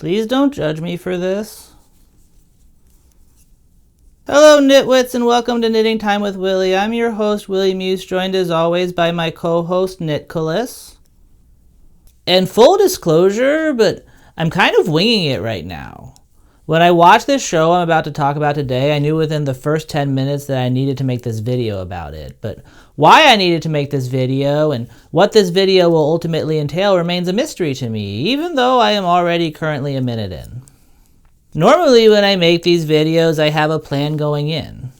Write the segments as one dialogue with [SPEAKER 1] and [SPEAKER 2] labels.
[SPEAKER 1] Please don't judge me for this. Hello, nitwits, and welcome to Knitting Time with Willie. I'm your host, Willie Muse, joined as always by my co-host, Knit-Cullis. And full disclosure, but I'm kind of winging it right now. When I watched this show I'm about to talk about today, I knew within the first 10 minutes that I needed to make this video about it. But why I needed to make this video and what this video will ultimately entail remains a mystery to me, even though I am already currently a minute in. Normally when I make these videos, I have a plan going in.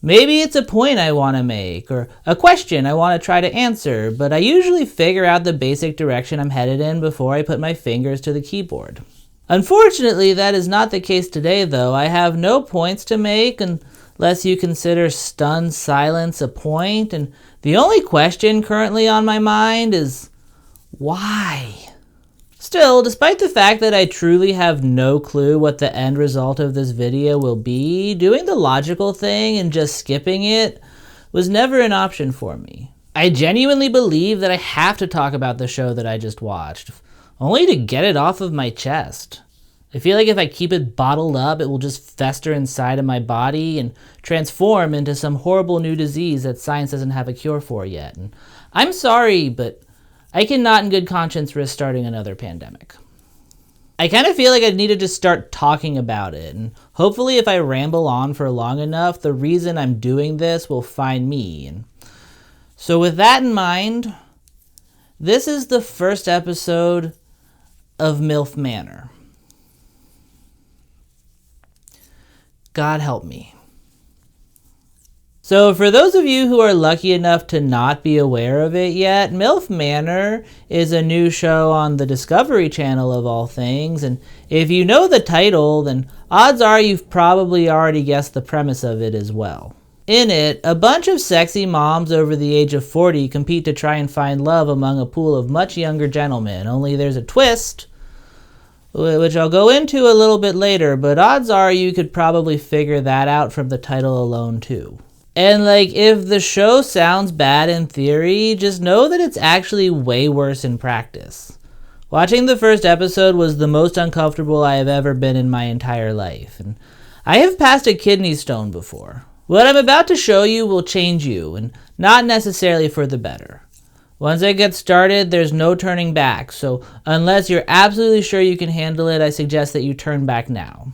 [SPEAKER 1] Maybe it's a point I want to make, or a question I want to try to answer, but I usually figure out the basic direction I'm headed in before I put my fingers to the keyboard. Unfortunately, that is not the case today, though. I have no points to make unless you consider stunned silence a point, and the only question currently on my mind is, why? Still, despite the fact that I truly have no clue what the end result of this video will be, doing the logical thing and just skipping it was never an option for me. I genuinely believe that I have to talk about the show that I just watched, only to get it off of my chest. I feel like if I keep it bottled up, it will just fester inside of my body and transform into some horrible new disease that science doesn't have a cure for yet. And I'm sorry, but I cannot in good conscience risk starting another pandemic. I kind of feel like I need to just start talking about it, and hopefully if I ramble on for long enough, the reason I'm doing this will find me. And so with that in mind, this is the first episode of MILF Manor. God help me. So for those of you who are lucky enough to not be aware of it yet, MILF Manor is a new show on the Discovery Channel of all things, and if you know the title, then odds are you've probably already guessed the premise of it as well. In it, a bunch of sexy moms over the age of 40 compete to try and find love among a pool of much younger gentlemen, only there's a twist, which I'll go into a little bit later, but odds are you could probably figure that out from the title alone too. And if the show sounds bad in theory, just know that it's actually way worse in practice. Watching the first episode was the most uncomfortable I have ever been in my entire life, and I have passed a kidney stone before. What I'm about to show you will change you, and not necessarily for the better. Once I get started, there's no turning back, so unless you're absolutely sure you can handle it, I suggest that you turn back now.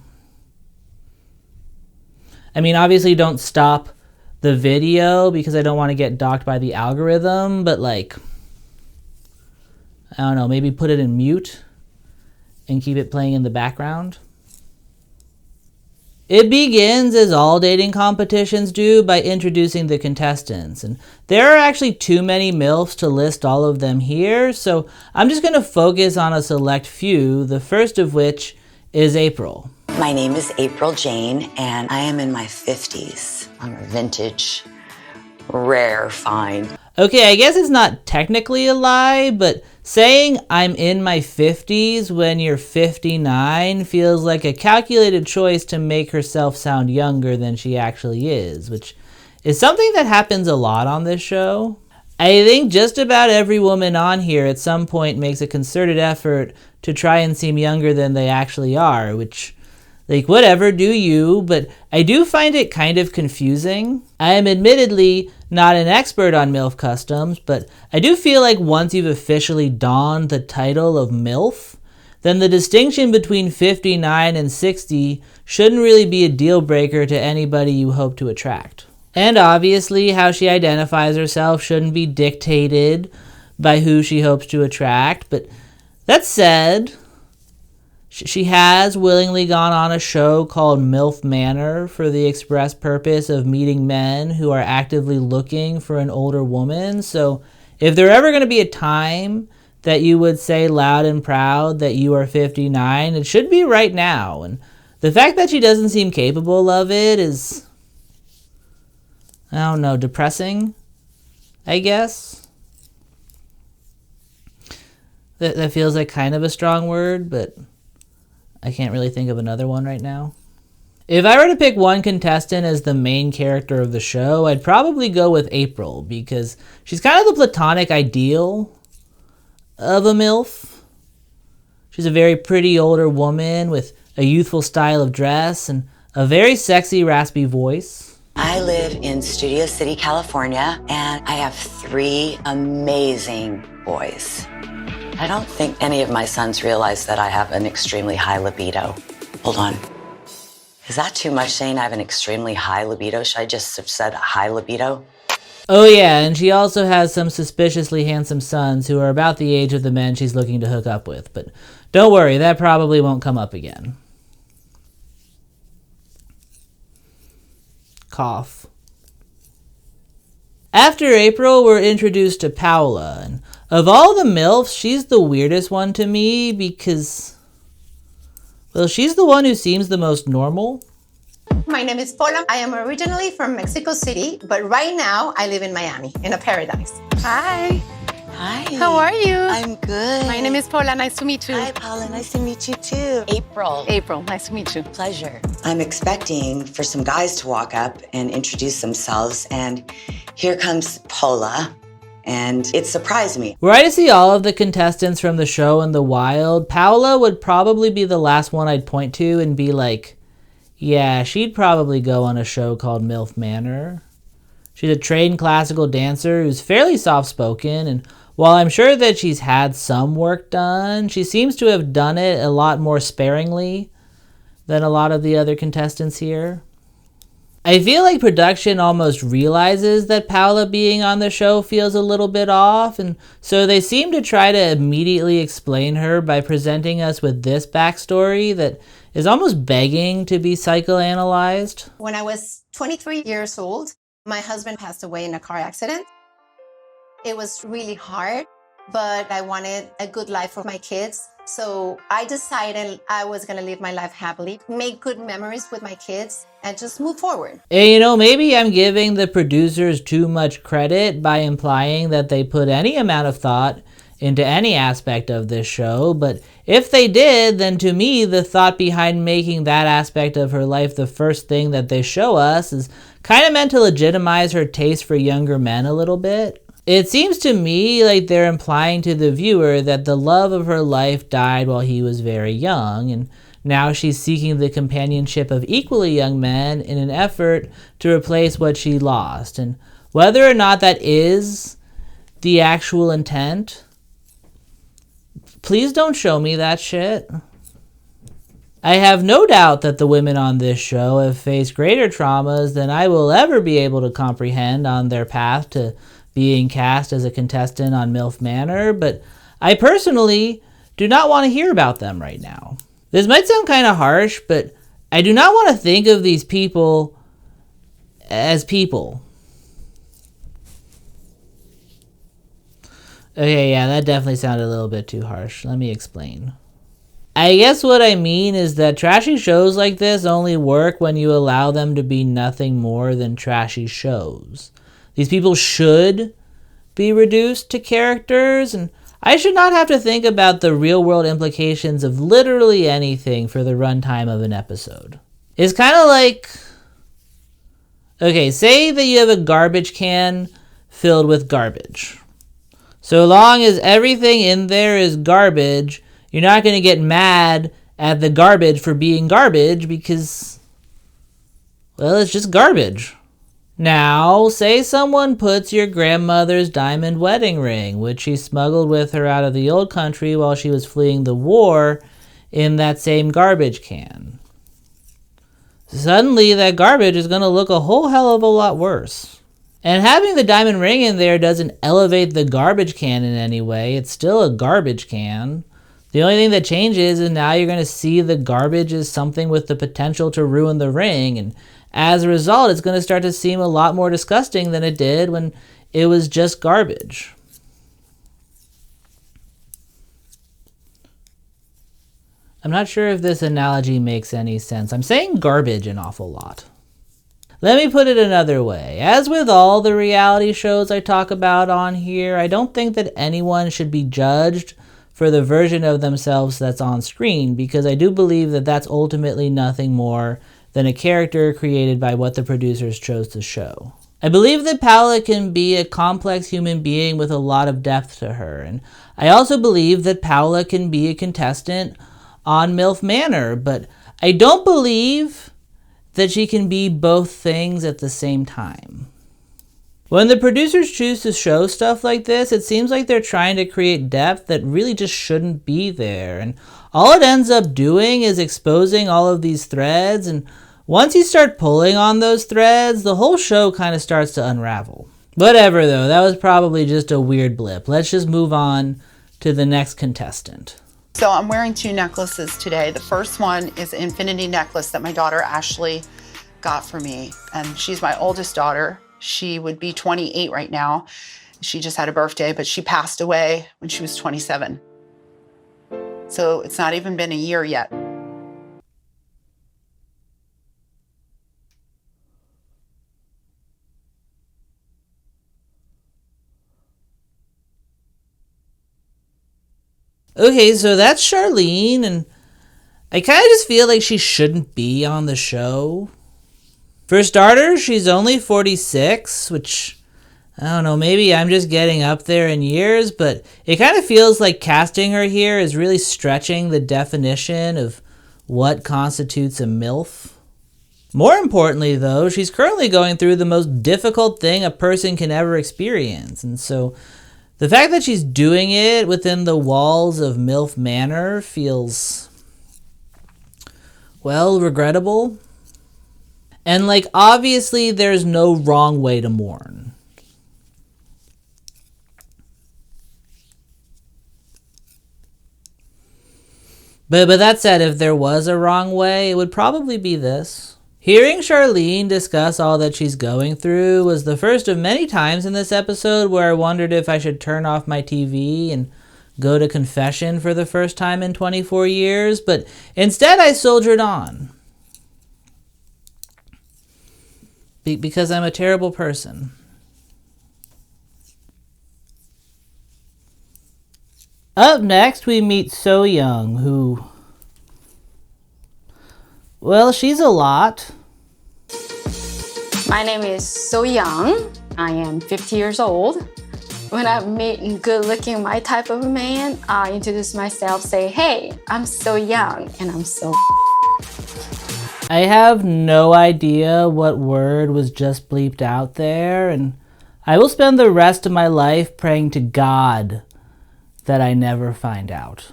[SPEAKER 1] I mean, obviously don't stop the video because I don't want to get docked by the algorithm, but I don't know, maybe put it in mute and keep it playing in the background. It begins, as all dating competitions do, by introducing the contestants, and there are actually too many MILFs to list all of them here, so I'm just going to focus on a select few, the first of which is April.
[SPEAKER 2] My name is April Jane, and I am in my 50s. I'm a vintage, rare find.
[SPEAKER 1] Okay, I guess it's not technically a lie, but saying I'm in my 50s when you're 59 feels like a calculated choice to make herself sound younger than she actually is, which is something that happens a lot on this show. I think just about every woman on here at some point makes a concerted effort to try and seem younger than they actually are, which, whatever, do you, but I do find it kind of confusing. I am admittedly not an expert on MILF customs, but I do feel like once you've officially donned the title of MILF, then the distinction between 59 and 60 shouldn't really be a deal breaker to anybody you hope to attract. And obviously, how she identifies herself shouldn't be dictated by who she hopes to attract, but that said, she has willingly gone on a show called MILF Manor for the express purpose of meeting men who are actively looking for an older woman. So if there ever going to be a time that you would say loud and proud that you are 59, it should be right now. And the fact that she doesn't seem capable of it is, I don't know, depressing, I guess. That feels like kind of a strong word, but I can't really think of another one right now. If I were to pick one contestant as the main character of the show, I'd probably go with April, because she's kind of the platonic ideal of a MILF. She's a very pretty older woman with a youthful style of dress and a very sexy, raspy voice.
[SPEAKER 2] I live in Studio City, California, and I have 3 amazing boys. I don't think any of my sons realize that I have an extremely high libido. Hold on. Is that too much saying I have an extremely high libido? Should I just have said high libido?
[SPEAKER 1] Oh yeah, and she also has some suspiciously handsome sons who are about the age of the men she's looking to hook up with. But don't worry, that probably won't come up again. Cough. After April, we're introduced to Paola, and of all the MILFs, she's the weirdest one to me because, well, she's the one who seems the most normal.
[SPEAKER 3] My name is Pola. I am originally from Mexico City, but right now I live in Miami, in a paradise.
[SPEAKER 4] Hi.
[SPEAKER 2] Hi.
[SPEAKER 4] How are you?
[SPEAKER 2] I'm good.
[SPEAKER 4] My name is Pola. Nice to meet you.
[SPEAKER 2] Hi, Paola. Nice to meet you, too. April.
[SPEAKER 4] April. Nice to meet you.
[SPEAKER 2] Pleasure. I'm expecting for some guys to walk up and introduce themselves, and here comes Pola, and it surprised me.
[SPEAKER 1] Were I to see all of the contestants from the show in the wild, Paola would probably be the last one I'd point to and be like, yeah, she'd probably go on a show called MILF Manor. She's a trained classical dancer who's fairly soft-spoken, and while I'm sure that she's had some work done, she seems to have done it a lot more sparingly than a lot of the other contestants here. I feel like production almost realizes that Paola being on the show feels a little bit off, and so they seem to try to immediately explain her by presenting us with this backstory that is almost begging to be psychoanalyzed.
[SPEAKER 3] When I was 23 years old, my husband passed away in a car accident. It was really hard, but I wanted a good life for my kids. So I decided I was going to live my life happily, make good memories with my kids, and just move forward.
[SPEAKER 1] And maybe I'm giving the producers too much credit by implying that they put any amount of thought into any aspect of this show, but if they did, then to me, the thought behind making that aspect of her life the first thing that they show us is kind of meant to legitimize her taste for younger men a little bit. It seems to me like they're implying to the viewer that the love of her life died while he was very young, and now she's seeking the companionship of equally young men in an effort to replace what she lost. And whether or not that is the actual intent, please don't show me that shit. I have no doubt that the women on this show have faced greater traumas than I will ever be able to comprehend on their path to being cast as a contestant on MILF Manor, but I personally do not want to hear about them right now. This might sound kind of harsh, but I do not want to think of these people as people. Okay, yeah, that definitely sounded a little bit too harsh. Let me explain. I guess what I mean is that trashy shows like this only work when you allow them to be nothing more than trashy shows. These people should be reduced to characters, and I should not have to think about the real-world implications of literally anything for the runtime of an episode. It's kind of like, okay, say that you have a garbage can filled with garbage. So long as everything in there is garbage, you're not going to get mad at the garbage for being garbage because, well, it's just garbage. Now, say someone puts your grandmother's diamond wedding ring, which she smuggled with her out of the old country while she was fleeing the war, in that same garbage can. Suddenly, that garbage is going to look a whole hell of a lot worse. And having the diamond ring in there doesn't elevate the garbage can in any way. It's still a garbage can. The only thing that changes is now you're going to see the garbage as something with the potential to ruin the ring, and as a result, it's going to start to seem a lot more disgusting than it did when it was just garbage. I'm not sure if this analogy makes any sense. I'm saying garbage an awful lot. Let me put it another way. As with all the reality shows I talk about on here, I don't think that anyone should be judged for the version of themselves that's on screen, because I do believe that that's ultimately nothing more than a character created by what the producers chose to show. I believe that Paola can be a complex human being with a lot of depth to her, and I also believe that Paola can be a contestant on MILF Manor, but I don't believe that she can be both things at the same time. When the producers choose to show stuff like this, it seems like they're trying to create depth that really just shouldn't be there, and all it ends up doing is exposing all of these threads, and once you start pulling on those threads, the whole show kind of starts to unravel. Whatever though, that was probably just a weird blip. Let's just move on to the next contestant.
[SPEAKER 5] So I'm wearing 2 necklaces today. The first one is an infinity necklace that my daughter Ashley got for me. And she's my oldest daughter. She would be 28 right now. She just had a birthday, but she passed away when she was 27. So it's not even been a year yet.
[SPEAKER 1] Okay, so that's Charlene, and I kind of just feel like she shouldn't be on the show. For starters, she's only 46, which, I don't know, maybe I'm just getting up there in years, but it kind of feels like casting her here is really stretching the definition of what constitutes a MILF. More importantly, though, she's currently going through the most difficult thing a person can ever experience, and so the fact that she's doing it within the walls of MILF Manor feels, well, regrettable. And like, obviously there's no wrong way to mourn. But that said, if there was a wrong way, it would probably be this. Hearing Charlene discuss all that she's going through was the first of many times in this episode where I wondered if I should turn off my TV and go to confession for the first time in 24 years, but instead I soldiered on. Because I'm a terrible person. Up next, we meet Soyoung, who, well, she's a lot.
[SPEAKER 6] My name is Soyoung. I am 50 years old. When I meet good-looking, my type of a man, I introduce myself, say, hey, I'm so young, and I'm so
[SPEAKER 1] I have no idea what word was just bleeped out there, and I will spend the rest of my life praying to God that I never find out.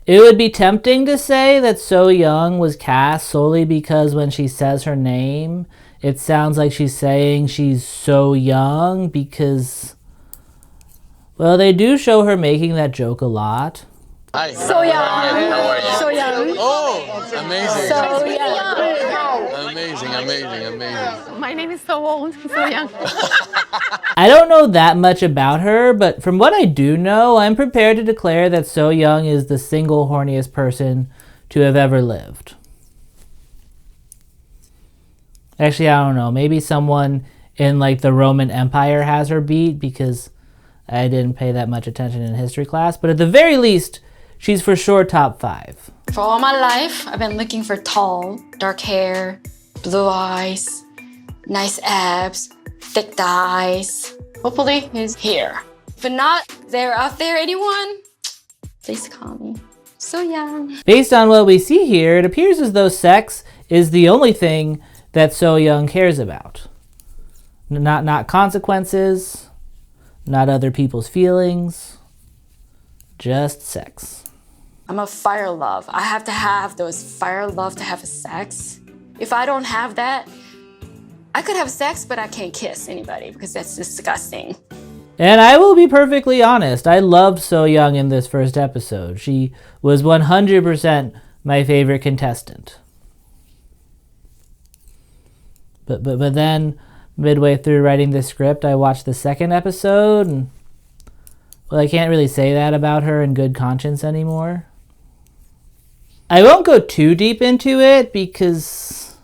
[SPEAKER 1] It would be tempting to say that Soyoung was cast solely because when she says her name, it sounds like she's saying she's so young because, well, they do show her making that joke a lot.
[SPEAKER 7] Hi.
[SPEAKER 6] So young.
[SPEAKER 7] How are you?
[SPEAKER 6] So young.
[SPEAKER 7] Oh, amazing.
[SPEAKER 6] So young.
[SPEAKER 7] Amazing.
[SPEAKER 4] My name is so old, so young.
[SPEAKER 1] I don't know that much about her, but from what I do know, I'm prepared to declare that Soyoung is the single horniest person to have ever lived. Actually, I don't know. Maybe someone in like the Roman Empire has her beat because I didn't pay that much attention in history class. But at the very least, she's for sure top 5.
[SPEAKER 6] For all my life, I've been looking for tall, dark hair, blue eyes, nice abs, thick thighs. Hopefully he's here. If not, there out there, anyone, please call me. So young.
[SPEAKER 1] Based on what we see here, it appears as though sex is the only thing that Soyoung cares about. Not consequences, not other people's feelings, just sex.
[SPEAKER 6] I'm a fire love. I have to have those fire love to have sex. If I don't have that, I could have sex, but I can't kiss anybody because that's disgusting.
[SPEAKER 1] And I will be perfectly honest, I loved Soyoung in this first episode. She was 100% my favorite contestant. But then, midway through writing this script, I watched the second episode, and, well, I can't really say that about her in good conscience anymore. I won't go too deep into it because,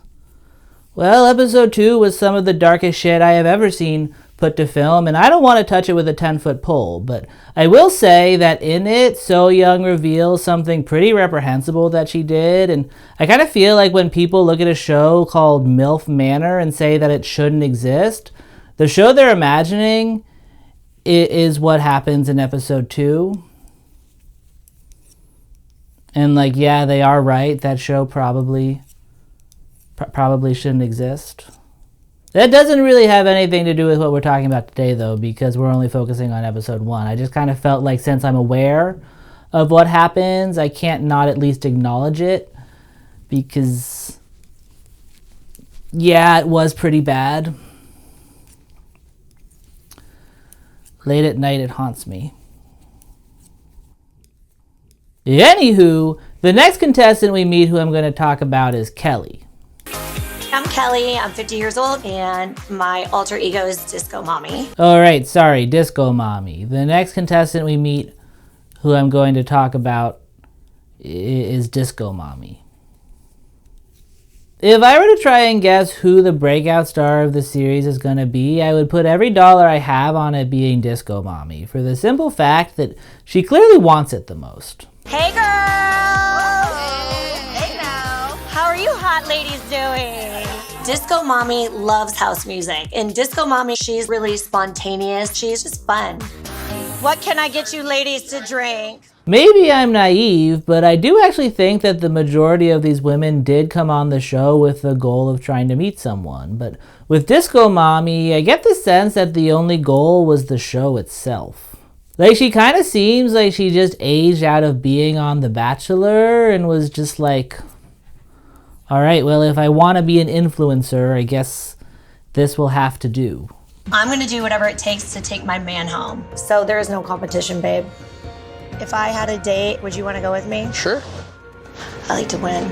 [SPEAKER 1] well, episode 2 was some of the darkest shit I have ever seen put to film, and I don't want to touch it with a 10-foot pole, but I will say that in it, Soyoung reveals something pretty reprehensible that she did, and I kind of feel like when people look at a show called MILF Manor and say that it shouldn't exist, the show they're imagining is what happens in episode 2. And like, yeah, they are right. That show probably shouldn't exist. That doesn't really have anything to do with what we're talking about today, though, because we're only focusing on episode 1. I just kind of felt like since I'm aware of what happens, I can't not at least acknowledge it, because, yeah, it was pretty bad. Late at night, it haunts me. Anywho, the next contestant we meet who I'm going to talk about is Kelle.
[SPEAKER 8] I'm Kelle, I'm 50 years old, and my alter ego is Disco Mommy.
[SPEAKER 1] Alright, sorry, Disco Mommy. The next contestant we meet who I'm going to talk about is Disco Mommy. If I were to try and guess who the breakout star of the series is going to be, I would put every dollar I have on it being Disco Mommy, for the simple fact that she clearly wants it the most.
[SPEAKER 8] Hey girls! Hey now! How are you hot ladies doing? Disco Mommy loves house music, and Disco Mommy, she's really spontaneous. She's just fun. What can I get you ladies to drink?
[SPEAKER 1] Maybe I'm naive, but I do actually think that the majority of these women did come on the show with the goal of trying to meet someone. But with Disco Mommy, I get the sense that the only goal was the show itself. Like, she kind of seems like she just aged out of being on The Bachelor and was just like, alright, well, if I want to be an influencer, I guess this will have to do.
[SPEAKER 8] I'm gonna do whatever it takes to take my man home. So there is no competition, babe. If I had a date, would you want to go with me?
[SPEAKER 7] Sure.
[SPEAKER 8] I like to win.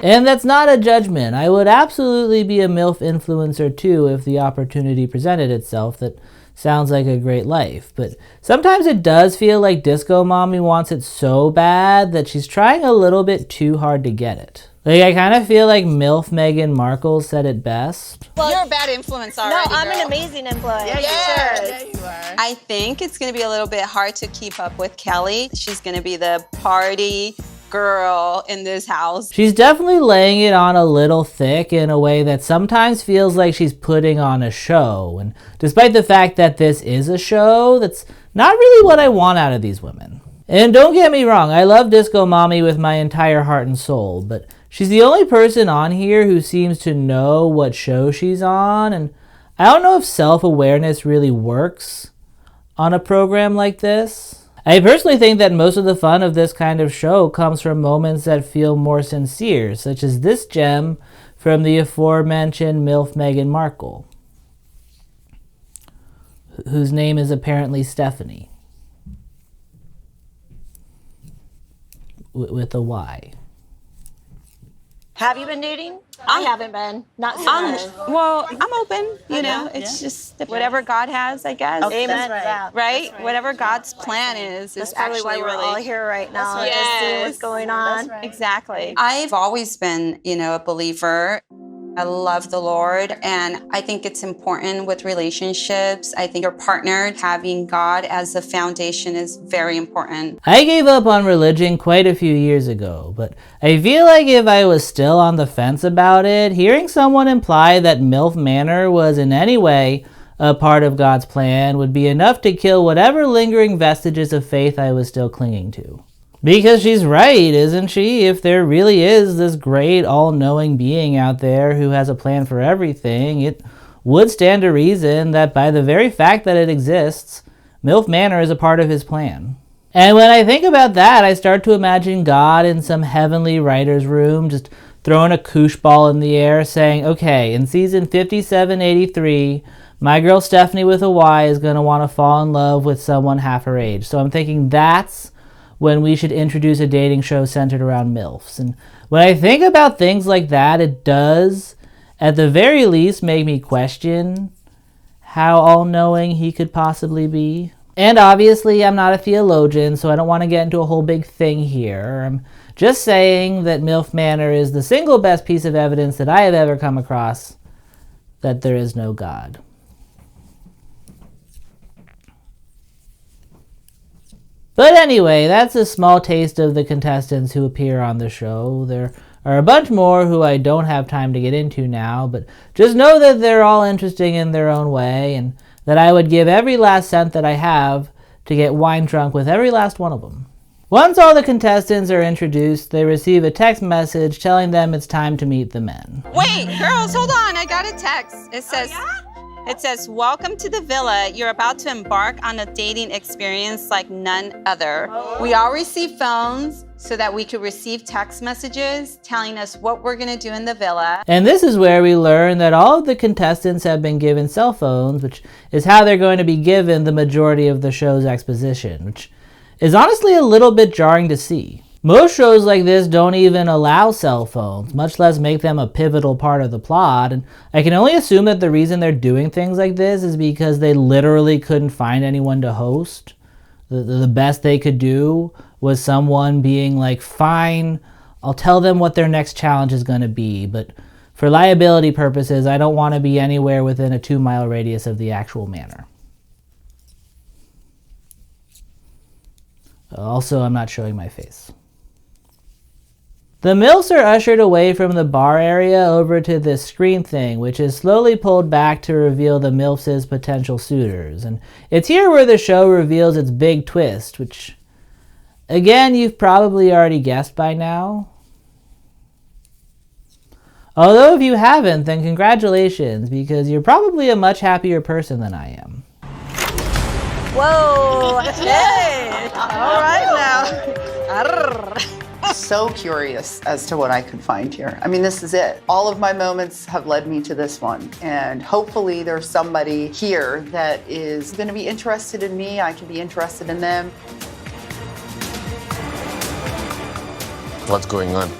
[SPEAKER 1] And that's not a judgment. I would absolutely be a MILF influencer too if the opportunity presented itself. That sounds like a great life. But sometimes it does feel like Disco Mommy wants it so bad that she's trying a little bit too hard to get it. Like, I kind of feel like MILF Meghan Markle said it best.
[SPEAKER 9] Well, you're a bad influence already.
[SPEAKER 8] No, I'm
[SPEAKER 9] girl.
[SPEAKER 8] an amazing influence.
[SPEAKER 9] Yeah,
[SPEAKER 8] Sure.
[SPEAKER 9] you are. I think it's going to be a little bit hard to keep up with Kelle. She's going to be the party girl in this house.
[SPEAKER 1] She's definitely laying it on a little thick in a way that sometimes feels like she's putting on a show. And despite the fact that this is a show, that's not really what I want out of these women. And don't get me wrong, I love Disco Mommy with my entire heart and soul, but she's the only person on here who seems to know what show she's on, and I don't know if self-awareness really works on a program like this. I personally think that most of the fun of this kind of show comes from moments that feel more sincere, such as this gem from the aforementioned MILF Meghan Markle, whose name is apparently Stefany, with a Y.
[SPEAKER 8] Have you been dating? I haven't been. Not so much.
[SPEAKER 9] Well, I'm open, you know. It's just whatever God has, I guess.
[SPEAKER 8] Amen.
[SPEAKER 9] Right? Whatever God's plan is
[SPEAKER 8] That's probably why we're all here right now.
[SPEAKER 9] That's right.
[SPEAKER 8] Just seeing
[SPEAKER 9] Yes.
[SPEAKER 8] what's going on.
[SPEAKER 9] Exactly. I've always been, a believer. I love the Lord, and I think it's important with relationships. I think your partner having God as the foundation is very important.
[SPEAKER 1] I gave up on religion quite a few years ago, but I feel like if I was still on the fence about it, hearing someone imply that MILF Manor was in any way a part of God's plan would be enough to kill whatever lingering vestiges of faith I was still clinging to. Because she's right, isn't she? If there really is this great all-knowing being out there who has a plan for everything, it would stand to reason that by the very fact that it exists, MILF Manor is a part of his plan. And when I think about that, I start to imagine God in some heavenly writer's room just throwing a koosh ball in the air saying, okay, in season 5783, my girl Stefany with a Y is going to want to fall in love with someone half her age. So I'm thinking that's when we should introduce a dating show centered around MILFs. And when I think about things like that, it does, at the very least, make me question how all-knowing he could possibly be. And obviously, I'm not a theologian, so I don't want to get into a whole big thing here. I'm just saying that MILF Manor is the single best piece of evidence that I have ever come across that there is no God. But anyway, that's a small taste of the contestants who appear on the show. There are a bunch more who I don't have time to get into now, but just know that they're all interesting in their own way, and that I would give every last cent that I have to get wine drunk with every last one of them. Once all the contestants are introduced, they receive a text message telling them it's time to meet the men.
[SPEAKER 9] Wait, girls, hold on. I got a text. It says, welcome to the villa. You're about to embark on a dating experience like none other. We all receive phones so that we could receive text messages telling us what we're gonna do in the villa.
[SPEAKER 1] And this is where we learn that all of the contestants have been given cell phones, which is how they're going to be given the majority of the show's exposition, which is honestly a little bit jarring to see. Most shows like this don't even allow cell phones, much less make them a pivotal part of the plot, and I can only assume that the reason they're doing things like this is because they literally couldn't find anyone to host. The best they could do was someone being like, fine, I'll tell them what their next challenge is going to be, but for liability purposes, I don't want to be anywhere within a 2-mile radius of the actual manor. Also, I'm not showing my face. The MILFs are ushered away from the bar area over to this screen thing, which is slowly pulled back to reveal the MILFs' potential suitors. And it's here where the show reveals its big twist, which, again, you've probably already guessed by now. Although if you haven't, then congratulations, because you're probably a much happier person than I am.
[SPEAKER 10] Whoa! Hey! All right now.
[SPEAKER 5] So curious as to what I could find here. I mean, this is it. All of my moments have led me to this one. And hopefully there's somebody here that is going to be interested in me. I can be interested in them.
[SPEAKER 7] What's going on?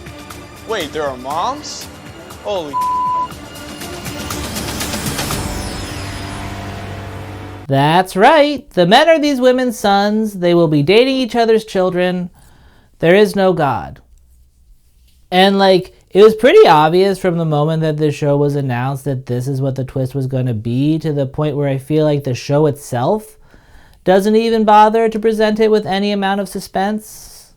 [SPEAKER 7] Wait, there are moms? Holy.
[SPEAKER 1] That's right. The men are these women's sons. They will be dating each other's children. There is no God. And like, it was pretty obvious from the moment that this show was announced that this is what the twist was going to be, to the point where I feel like the show itself doesn't even bother to present it with any amount of suspense.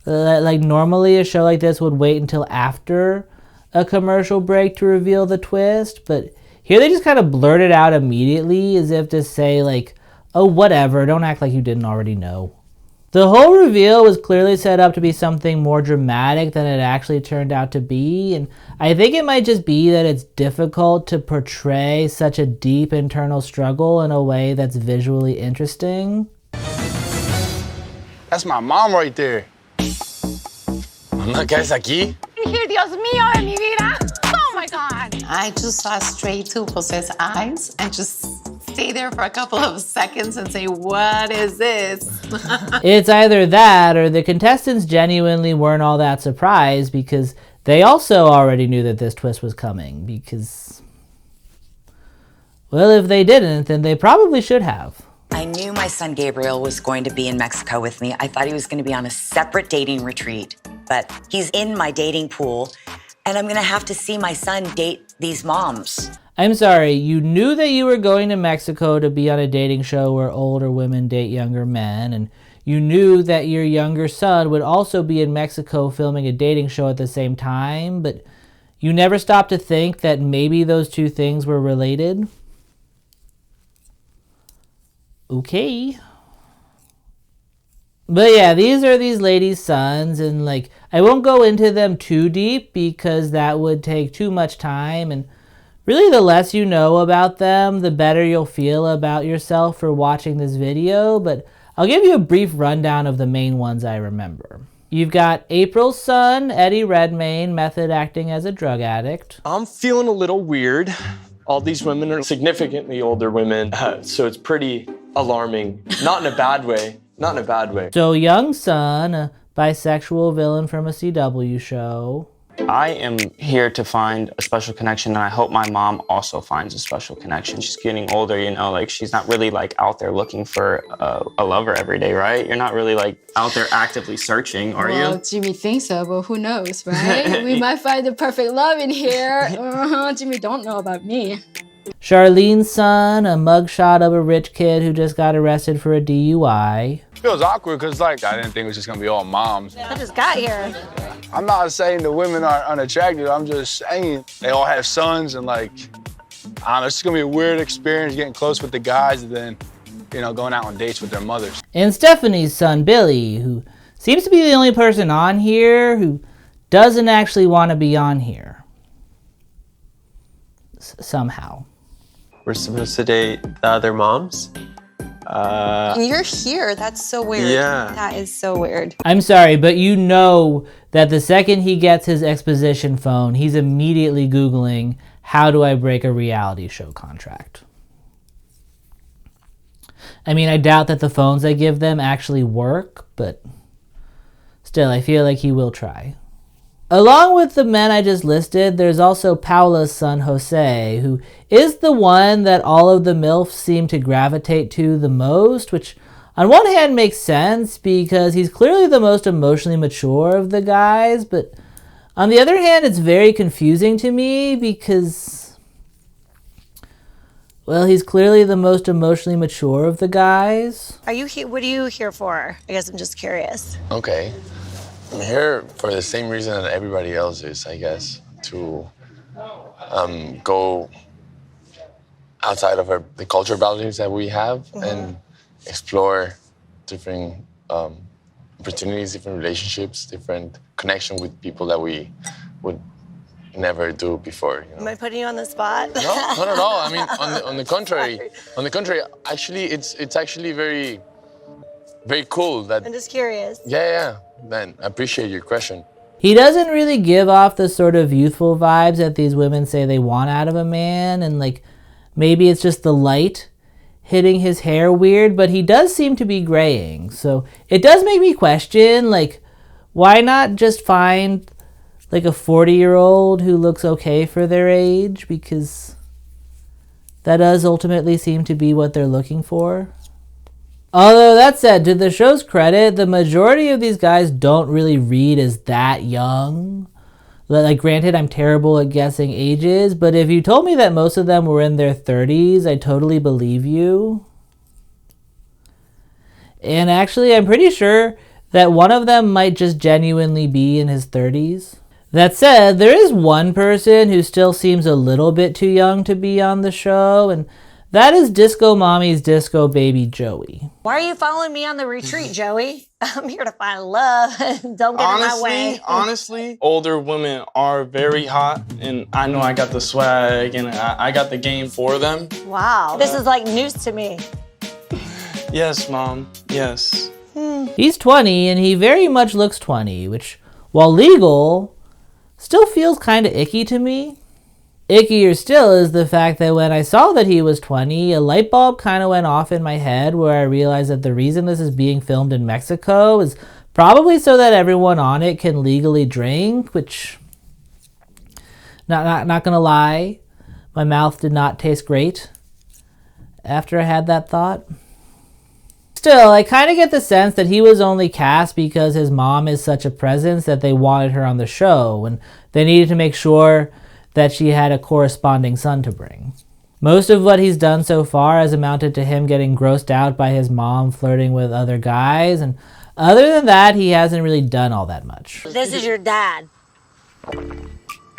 [SPEAKER 1] Like normally a show like this would wait until after a commercial break to reveal the twist, but here they just kind of blurt it out immediately as if to say like, oh whatever, don't act like you didn't already know. The whole reveal was clearly set up to be something more dramatic than it actually turned out to be, and I think it might just be that it's difficult to portray such a deep internal struggle in a way that's visually interesting.
[SPEAKER 7] That's my mom right there. Mamá, ¿qué haces aquí?
[SPEAKER 4] Dios mío de mi vida. Oh my God.
[SPEAKER 3] I just saw straight to Jose's eyes and just stay there for a couple of seconds and say, what is this?
[SPEAKER 1] It's either that or the contestants genuinely weren't all that surprised because they also already knew that this twist was coming because, well, if they didn't, then they probably should have.
[SPEAKER 2] I knew my son Gabriel was going to be in Mexico with me. I thought he was going to be on a separate dating retreat, but he's in my dating pool, and I'm going to have to see my son date these moms.
[SPEAKER 1] I'm sorry, you knew that you were going to Mexico to be on a dating show where older women date younger men, and you knew that your younger son would also be in Mexico filming a dating show at the same time, but you never stopped to think that maybe those two things were related? Okay. But yeah, these are these ladies' sons, and like, I won't go into them too deep because that would take too much time, and really the less you know about them, the better you'll feel about yourself for watching this video, but I'll give you a brief rundown of the main ones I remember. You've got April's son, Eddie Redmayne, method acting as a drug addict.
[SPEAKER 11] I'm feeling a little weird. All these women are significantly older women, so it's pretty alarming. Not in a bad way. Not in a bad way.
[SPEAKER 1] Soyoung's son, a bisexual villain from a CW show.
[SPEAKER 12] I am here to find a special connection, and I hope my mom also finds a special connection. She's getting older, you know, like she's not really like out there looking for a lover every day, right? You're not really like out there actively searching, are you?
[SPEAKER 6] Well, Jimmy thinks so, but who knows, right? We might find the perfect love in here. Jimmy don't know about me.
[SPEAKER 1] Charlene's son, a mugshot of a rich kid who just got arrested for a DUI.
[SPEAKER 13] feels awkward because, like, I didn't think it was just gonna be all moms.
[SPEAKER 4] I just got here.
[SPEAKER 13] I'm not saying the women are unattractive. I'm just saying they all have sons, and like, I don't know, it's just gonna be a weird experience getting close with the guys and then, you know, going out on dates with their mothers.
[SPEAKER 1] And Stefany's son, Billy, who seems to be the only person on here who doesn't actually want to be on here. Somehow.
[SPEAKER 14] We're supposed to date the other moms?
[SPEAKER 9] And you're here. That's so weird.
[SPEAKER 14] Yeah.
[SPEAKER 9] That is so weird.
[SPEAKER 1] I'm sorry, but you know that the second he gets his exposition phone, he's immediately Googling, how do I break a reality show contract? I mean, I doubt that the phones I give them actually work, but still, I feel like he will try. Along with the men I just listed, there's also Paola's son, Jose, who is the one that all of the MILFs seem to gravitate to the most, which on one hand makes sense because he's clearly the most emotionally mature of the guys, but on the other hand, it's very confusing to me because, well, he's clearly the most emotionally mature of the guys.
[SPEAKER 8] Are you here? What are you here for? I guess I'm just curious.
[SPEAKER 7] Okay. I'm here for the same reason that everybody else is, I guess, to go outside of the cultural boundaries that we have and explore different opportunities, different relationships, different connection with people that we would never do before. You know?
[SPEAKER 8] Am I putting you on the spot?
[SPEAKER 7] No. I mean, on the contrary, actually, it's actually very, very cool that.
[SPEAKER 8] I'm just curious.
[SPEAKER 7] Yeah. Man, I appreciate your question.
[SPEAKER 1] He doesn't really give off the sort of youthful vibes that these women say they want out of a man, and like maybe it's just the light hitting his hair weird, but he does seem to be graying. So it does make me question, like, why not just find like a 40-year-old who looks okay for their age, because that does ultimately seem to be what they're looking for. Although that said, to the show's credit, the majority of these guys don't really read as that young. Like, granted, I'm terrible at guessing ages, but if you told me that most of them were in their 30s, I'd totally believe you. And actually, I'm pretty sure that one of them might just genuinely be in his 30s. That said, there is one person who still seems a little bit too young to be on the show, and that is Disco Mommy's disco baby, Joey.
[SPEAKER 8] Why are you following me on the retreat, Joey? I'm here to find love. Don't get in my way.
[SPEAKER 12] Honestly, older women are very hot, and I know I got the swag, and I got the game for them.
[SPEAKER 8] Wow, this is like news to me.
[SPEAKER 12] Yes, Mom, yes.
[SPEAKER 1] He's 20, and he very much looks 20, which, while legal, still feels kind of icky to me. Ickier still is the fact that when I saw that he was 20, a light bulb kind of went off in my head where I realized that the reason this is being filmed in Mexico is probably so that everyone on it can legally drink, which, not gonna lie, my mouth did not taste great after I had that thought. Still, I kind of get the sense that he was only cast because his mom is such a presence that they wanted her on the show, and they needed to make sure that she had a corresponding son to bring. Most of what he's done so far has amounted to him getting grossed out by his mom flirting with other guys, and other than that, he hasn't really done all that much.
[SPEAKER 8] This is your dad.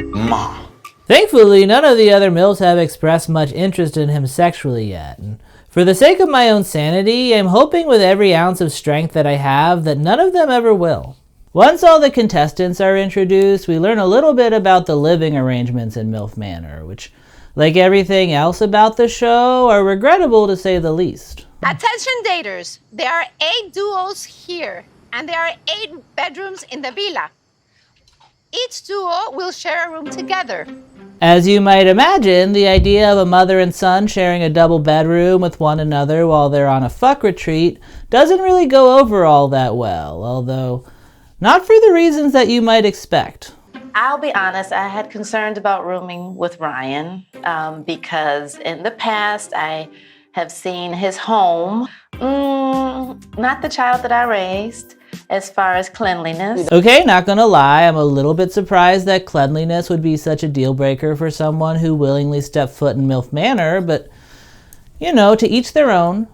[SPEAKER 12] Ma.
[SPEAKER 1] Thankfully, none of the other MILFs have expressed much interest in him sexually yet, and for the sake of my own sanity, I'm hoping with every ounce of strength that I have that none of them ever will. Once all the contestants are introduced, we learn a little bit about the living arrangements in MILF Manor, which, like everything else about the show, are regrettable to say the least.
[SPEAKER 4] Attention daters, there are 8 duos here, and there are 8 bedrooms in the villa. Each duo will share a room together.
[SPEAKER 1] As you might imagine, the idea of a mother and son sharing a double bedroom with one another while they're on a fuck retreat doesn't really go over all that well, although not for the reasons that you might expect.
[SPEAKER 15] I'll be honest, I had concerns about rooming with Ryan because in the past I have seen his home, not the child that I raised as far as cleanliness.
[SPEAKER 1] Okay, not gonna lie, I'm a little bit surprised that cleanliness would be such a deal breaker for someone who willingly stepped foot in MILF Manor, but, you know, to each their own,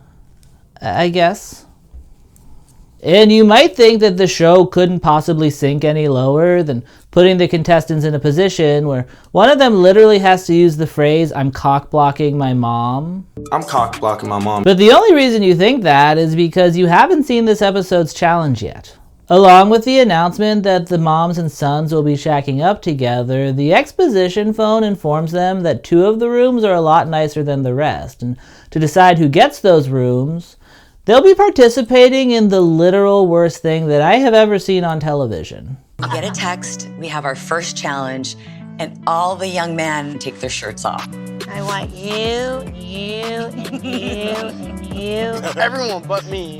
[SPEAKER 1] I guess. And you might think that the show couldn't possibly sink any lower than putting the contestants in a position where one of them literally has to use the phrase, "I'm cock-blocking my mom."
[SPEAKER 11] I'm cock-blocking my mom.
[SPEAKER 1] But the only reason you think that is because you haven't seen this episode's challenge yet. Along with the announcement that the moms and sons will be shacking up together, the exposition phone informs them that 2 of the rooms are a lot nicer than the rest, and to decide who gets those rooms, they'll be participating in the literal worst thing that I have ever seen on television.
[SPEAKER 2] We get a text, we have our first challenge, and all the young men take their shirts off.
[SPEAKER 4] I want you, and you, and you.
[SPEAKER 11] Everyone but me.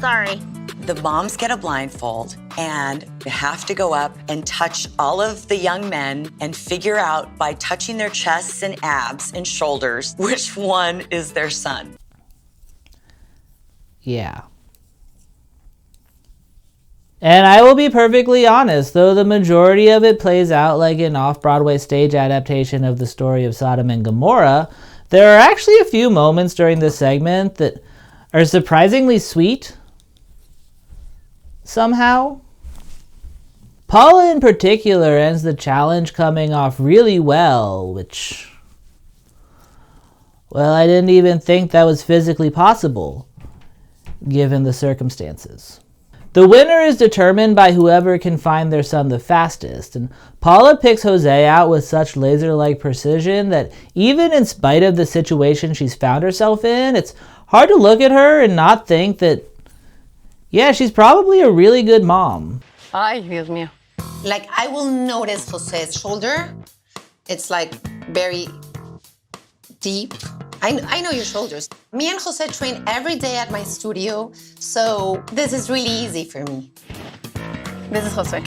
[SPEAKER 4] Sorry.
[SPEAKER 2] The moms get a blindfold, and they have to go up and touch all of the young men and figure out by touching their chests and abs and shoulders which one is their son.
[SPEAKER 1] Yeah. And I will be perfectly honest, though the majority of it plays out like an off-Broadway stage adaptation of the story of Sodom and Gomorrah, there are actually a few moments during this segment that are surprisingly sweet. Somehow. Paola in particular ends the challenge coming off really well, which, well, I didn't even think that was physically possible, given the circumstances. The winner is determined by whoever can find their son the fastest, and Paola picks Jose out with such laser-like precision that even in spite of the situation she's found herself in, it's hard to look at her and not think that, yeah, she's probably a really good mom.
[SPEAKER 3] Ay, Dios mío. Like, I will notice Jose's shoulder. It's like very deep. I know your shoulders. Me and Jose train every day at my studio, so this is really easy for me. This is Jose.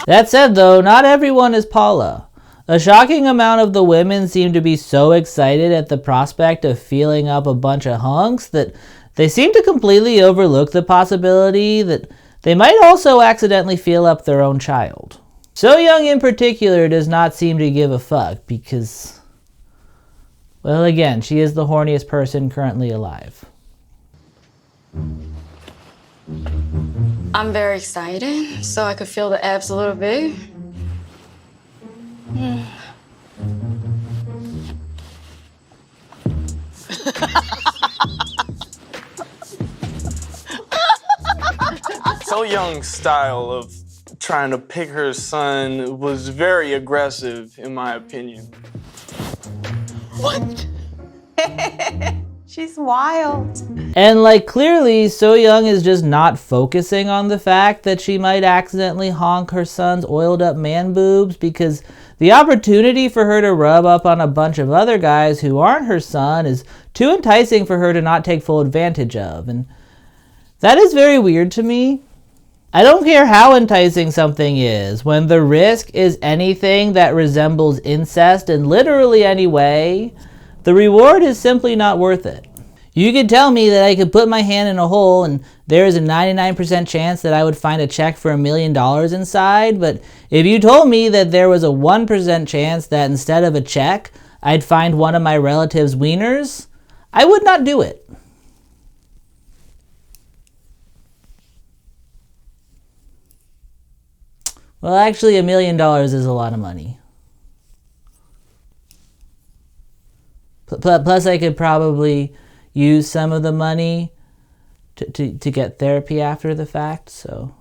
[SPEAKER 1] That said, though, not everyone is Paola. A shocking amount of the women seem to be so excited at the prospect of feeling up a bunch of hunks that they seem to completely overlook the possibility that they might also accidentally feel up their own child. Soyoung in particular does not seem to give a fuck because, well, again, she is the horniest person currently alive.
[SPEAKER 6] I'm very excited, so I could feel the abs a little bit.
[SPEAKER 11] Soyoung's style of trying to pick her son was very aggressive, in my opinion.
[SPEAKER 3] What? She's wild.
[SPEAKER 1] And like clearly, Soyoung is just not focusing on the fact that she might accidentally honk her son's oiled up man boobs because the opportunity for her to rub up on a bunch of other guys who aren't her son is too enticing for her to not take full advantage of. And that is very weird to me. I don't care how enticing something is, when the risk is anything that resembles incest in literally any way, the reward is simply not worth it. You could tell me that I could put my hand in a hole and there is a 99% chance that I would find a check for $1 million inside, but if you told me that there was a 1% chance that instead of a check, I'd find one of my relatives' wieners, I would not do it. Well, actually, $1 million is a lot of money. Plus, I could probably use some of the money to get therapy after the fact, so.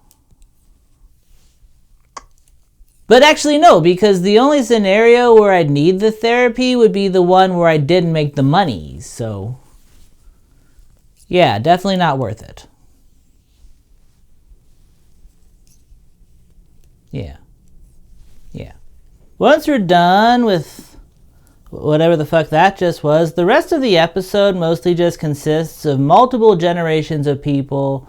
[SPEAKER 1] But actually, no, because the only scenario where I'd need the therapy would be the one where I didn't make the money, so. Yeah, definitely not worth it. Yeah. Once we're done with whatever the fuck that just was, the rest of the episode mostly just consists of multiple generations of people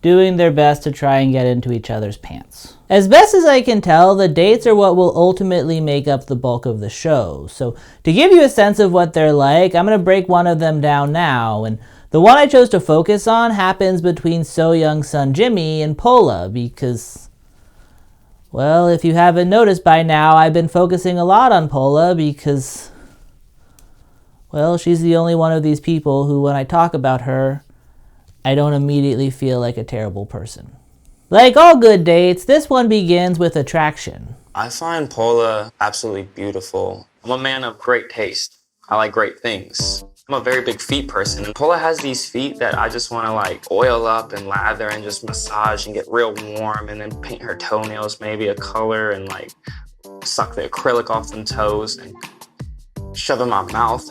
[SPEAKER 1] doing their best to try and get into each other's pants. As best as I can tell, the dates are what will ultimately make up the bulk of the show. So to give you a sense of what they're like, I'm going to break one of them down now. And the one I chose to focus on happens between Soyoung's son Jimmy and Pola because, well, if you haven't noticed by now, I've been focusing a lot on Pola because, well, she's the only one of these people who, when I talk about her, I don't immediately feel like a terrible person. Like all good dates, this one begins with attraction.
[SPEAKER 12] I find Pola absolutely beautiful. I'm a man of great taste. I like great things. I'm a very big feet person. And Pola has these feet that I just want to like oil up and lather and just massage and get real warm and then paint her toenails maybe a color and like suck the acrylic off them toes and shove in my mouth.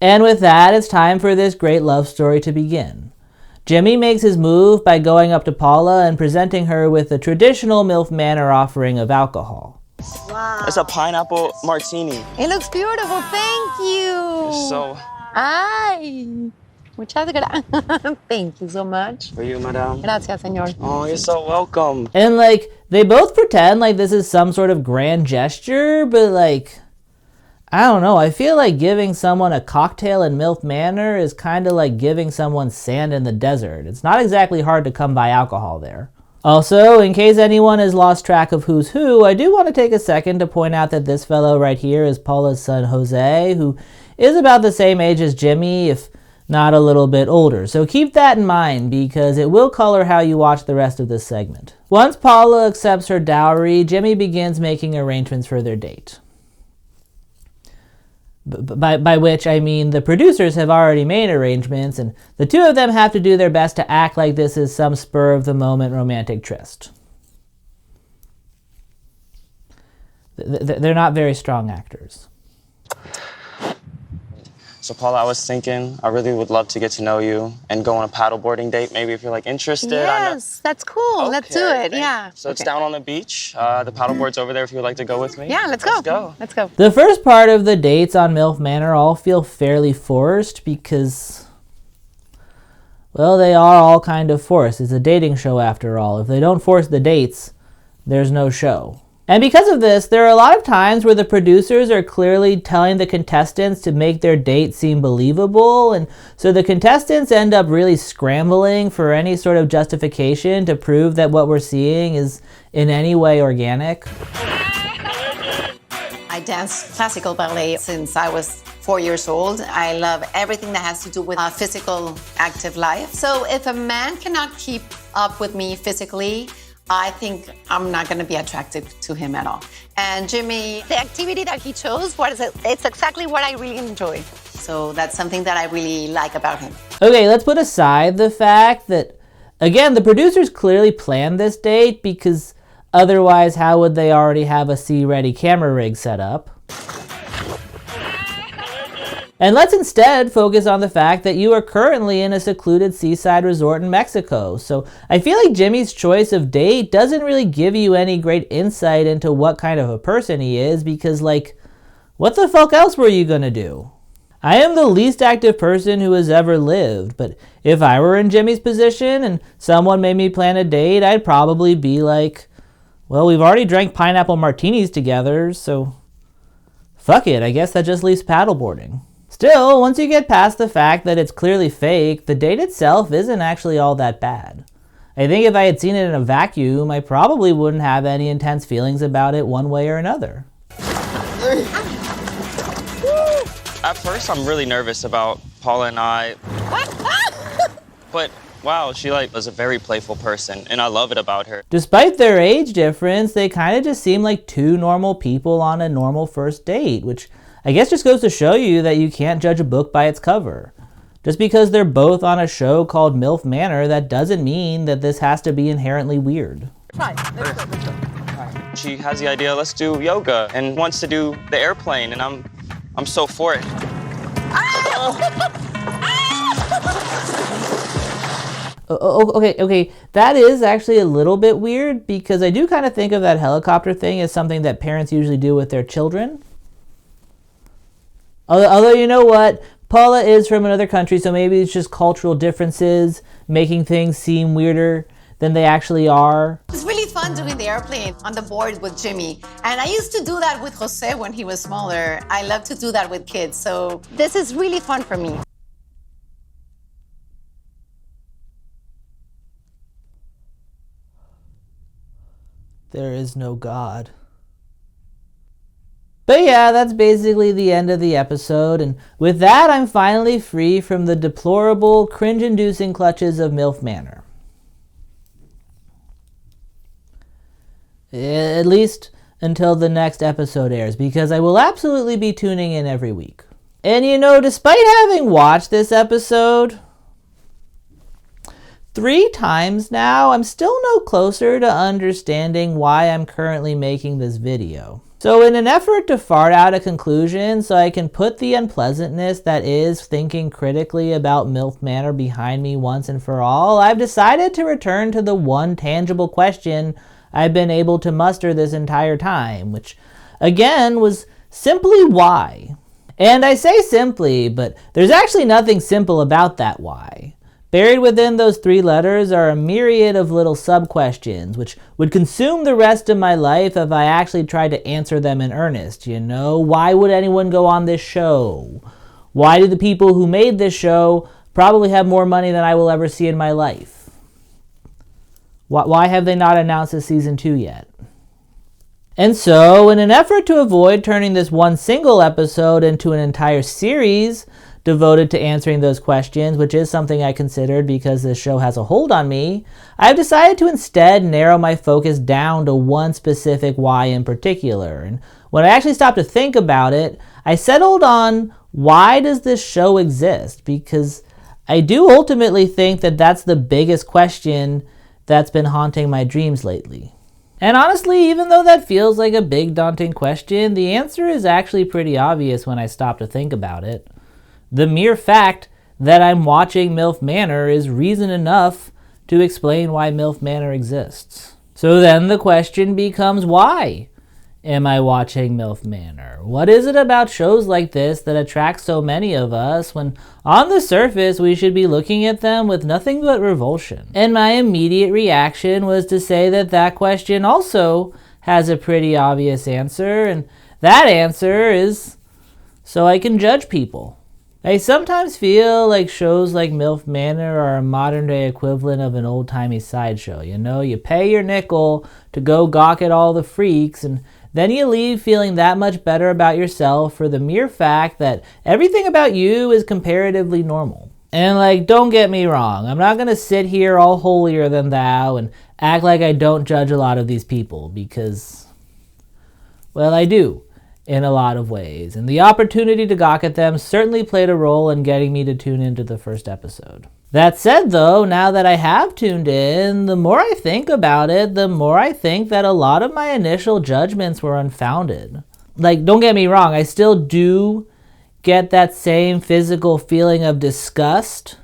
[SPEAKER 1] And with that, it's time for this great love story to begin. Jimmy makes his move by going up to Paola and presenting her with the traditional MILF Manor offering of alcohol.
[SPEAKER 8] Wow.
[SPEAKER 12] It's a pineapple martini.
[SPEAKER 4] It looks beautiful. Thank you.
[SPEAKER 12] So,
[SPEAKER 4] Ay, muchas gracias. Thank you so much.
[SPEAKER 12] for you, madame.
[SPEAKER 4] Gracias, señor.
[SPEAKER 12] Oh, you're so welcome.
[SPEAKER 1] And like, they both pretend like this is some sort of grand gesture, but like, I don't know, I feel like giving someone a cocktail in MILF Manor is kind of like giving someone sand in the desert. It's not exactly hard to come by alcohol there. Also, in case anyone has lost track of who's who, I do want to take a second to point out that this fellow right here is Paula's son Jose, who is about the same age as Jimmy, if not a little bit older. So keep that in mind because it will color how you watch the rest of this segment. Once Paula accepts her dowry, Jimmy begins making arrangements for their date. By which I mean the producers have already made arrangements and the two of them have to do their best to act like this is some spur-of-the-moment romantic tryst. They're not very strong actors.
[SPEAKER 12] So Paula, I was thinking, I really would love to get to know you and go on a paddleboarding date, maybe if you're like interested.
[SPEAKER 4] Yes, that's cool.
[SPEAKER 12] Okay,
[SPEAKER 4] Let's do it. Yeah.
[SPEAKER 12] So it's down on the beach. The paddleboard's over there if you would like to go with me.
[SPEAKER 4] Yeah, let's go. Let's go.
[SPEAKER 1] The first part of the dates on MILF Manor all feel fairly forced because, well, they are all kind of forced. It's a dating show after all. If they don't force the dates, there's no show. And because of this, there are a lot of times where the producers are clearly telling the contestants to make their date seem believable, and so the contestants end up really scrambling for any sort of justification to prove that what we're seeing is in any way organic.
[SPEAKER 3] I danced classical ballet since I was 4 years old. I love everything that has to do with a physical, active life. So if a man cannot keep up with me physically, I think I'm not going to be attracted to him at all. And Jimmy,
[SPEAKER 4] The activity that he chose, what is it? It's exactly what I really enjoy.
[SPEAKER 3] so that's something that I really like about him.
[SPEAKER 1] Okay, let's put aside the fact that, again, the producers clearly planned this date because otherwise how would they already have a C-ready camera rig set up? And let's instead focus on the fact that you are currently in a secluded seaside resort in Mexico. So I feel like Jimmy's choice of date doesn't really give you any great insight into what kind of a person he is because, like, what the fuck else were you gonna do? I am the least active person who has ever lived, but if I were in Jimmy's position and someone made me plan a date, I'd probably be like, well, we've already drank pineapple martinis together, so fuck it, I guess that just leaves paddleboarding. Still, once you get past the fact that it's clearly fake, the date itself isn't actually all that bad. I think if I had seen it in a vacuum, I probably wouldn't have any intense feelings about it one way or another.
[SPEAKER 12] At first, I'm really nervous about Paula and I. But wow, she like was a very playful person, and I love it about her.
[SPEAKER 1] Despite their age difference, they kind of just seem like two normal people on a normal first date, which I guess just goes to show you that you can't judge a book by its cover. Just because they're both on a show called MILF Manor, that doesn't mean that this has to be inherently weird.
[SPEAKER 12] She has the idea, let's do yoga, and wants to do the airplane, and I'm so for it.
[SPEAKER 1] Okay, that is actually a little bit weird because I do kind of think of that helicopter thing as something that parents usually do with their children. Although, you know what? Paula is from another country, so maybe it's just cultural differences making things seem weirder than they actually are.
[SPEAKER 3] It's really fun doing the airplane on the board with Jimmy. And I used to do that with Jose when he was smaller. I love to do that with kids, so
[SPEAKER 4] This is really fun for me.
[SPEAKER 1] There is no God. But yeah, that's basically the end of the episode, and with that, I'm finally free from the deplorable, cringe-inducing clutches of MILF Manor. At least until the next episode airs, because I will absolutely be tuning in every week. And you know, despite having watched this episode 3 times now, I'm still no closer to understanding why I'm currently making this video. So in an effort to fart out a conclusion so I can put the unpleasantness that is thinking critically about MILF Manor behind me once and for all, I've decided to return to the one tangible question I've been able to muster this entire time, which again was simply why. And I say simply, but there's actually nothing simple about that why. Buried within those 3 letters are a myriad of little sub-questions, which would consume the rest of my life if I actually tried to answer them in earnest. You know, why would anyone go on this show? Why do the people who made this show probably have more money than I will ever see in my life? Why have they not announced a season 2 yet? And so, in an effort to avoid turning this one single episode into an entire series devoted to answering those questions, which is something I considered because this show has a hold on me, I've decided to instead narrow my focus down to one specific why in particular. And when I actually stopped to think about it, I settled on why does this show exist? Because I do ultimately think that that's the biggest question that's been haunting my dreams lately. And honestly, even though that feels like a big daunting question, the answer is actually pretty obvious when I stop to think about it. The mere fact that I'm watching MILF Manor is reason enough to explain why MILF Manor exists. So then the question becomes, why am I watching MILF Manor? What is it about shows like this that attracts so many of us when on the surface we should be looking at them with nothing but revulsion? And my immediate reaction was to say that that question also has a pretty obvious answer, and that answer is so I can judge people. I sometimes feel like shows like MILF Manor are a modern-day equivalent of an old-timey sideshow. You know, you pay your nickel to go gawk at all the freaks, and then you leave feeling that much better about yourself for the mere fact that everything about you is comparatively normal. And like, don't get me wrong, I'm not gonna sit here all holier than thou and act like I don't judge a lot of these people, because, well, I do. In a lot of ways, and the opportunity to gawk at them certainly played a role in getting me to tune into the first episode. That said though, now that I have tuned in, the more I think about it, the more I think that a lot of my initial judgments were unfounded. Like, don't get me wrong, I still do get that same physical feeling of disgust